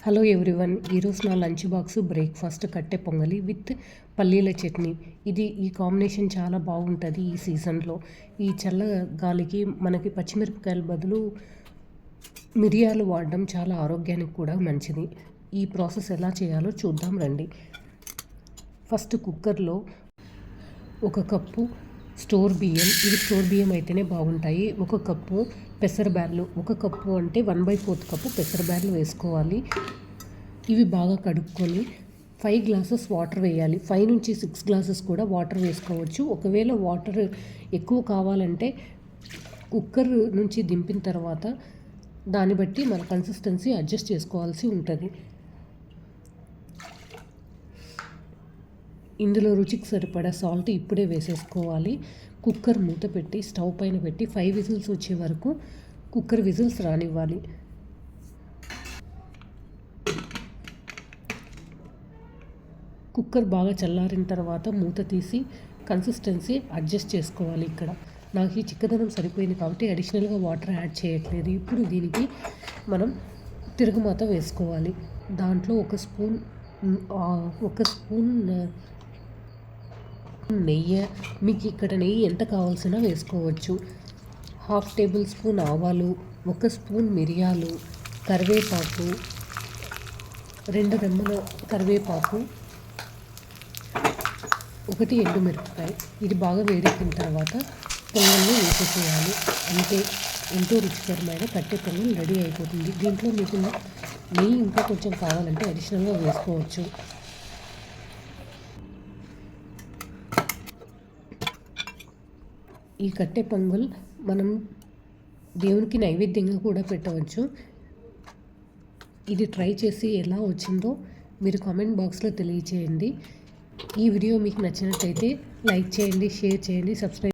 Hello everyone, ఈరోజు నా lunch box breakfast కట్టె పొంగలి విత్ పల్లీల చట్నీ. ఈ కాంబినేషన్ చాలా బాగుంటుంది ఈ సీజన్లో. ఈ చల్ల గాలికి మనకి పచ్చిమిరపకాయల బదులు మిరియాలు వాడడం చాలా ఆరోగ్యానికి కూడా మంచిది. ఈ ప్రాసెస్ ఎలా చేయాలో చూద్దాం రండి. ఫస్ట్ కుక్కర్లో 1 కప్పు స్టోర్ బియ్యం, ఇవి స్టోర్ బియ్యం అయితేనే బాగుంటాయి. 1 కప్పు పెసరబ్యాళ్ళు, 1 కప్పు అంటే 1/4 కప్పు పెసరబ్యాళ్ళు వేసుకోవాలి. ఇవి బాగా కడుక్కొని 5 గ్లాసెస్ వాటర్ వేయాలి. 5 నుంచి 6 గ్లాసెస్ కూడా వాటర్ వేసుకోవచ్చు. ఒకవేళ వాటర్ ఎక్కువ కావాలంటే కుక్కర్ నుంచి దింపిన తర్వాత దాన్ని బట్టి మన కన్సిస్టెన్సీ అడ్జస్ట్ చేసుకోవాల్సి ఉంటుంది. ఇందులో రుచికి సరిపడా సాల్ట్ ఇప్పుడే వేసేసుకోవాలి. కుక్కర్ మూత పెట్టి స్టవ్ పైన పెట్టి 5 విజిల్స్ వచ్చే వరకు కుక్కర్ విజిల్స్ రానివ్వాలి. కుక్కర్ బాగా చల్లారిన తర్వాత మూత తీసి కన్సిస్టెన్సీ అడ్జస్ట్ చేసుకోవాలి. ఇక్కడ నాకు ఈ చిక్కదనం సరిపోయింది కాబట్టి అడిషనల్గా వాటర్ యాడ్ చేయట్లేదు. ఇప్పుడు దీనికి మనం తిరుగుమాత వేసుకోవాలి. దాంట్లో 1 స్పూన్ నెయ్యి, మీకు ఇక్కడ నెయ్యి ఎంత కావాల్సినా వేసుకోవచ్చు. 1/2 టేబుల్ స్పూన్ ఆవాలు, 1 స్పూన్ మిరియాలు, కరివేపాకు, 2 రెమ్మల కరివేపాకు, 1 ఎండుమిరపకాయ. ఇది బాగా వేడెక్కిన తర్వాత పొంగల్ని వేసేసేయాలి. అంటే ఎంతో రుచికరమైన కట్టె పొంగల్ రెడీ అయిపోతుంది. దీంట్లో మీకు నెయ్యి ఇంకా కొంచెం కావాలంటే అడిషనల్గా వేసుకోవచ్చు. ఈ కట్టె పొంగల్ మనం దేవునికి నైవేద్యంగా కూడా పెట్టవచ్చు. ఇది ట్రై చేసి ఎలా వచ్చిందో మీరు కామెంట్ బాక్స్లో తెలియచేయండి. ఈ వీడియో మీకు నచ్చినట్టయితే లైక్ చేయండి, షేర్ చేయండి, సబ్స్క్రైబ్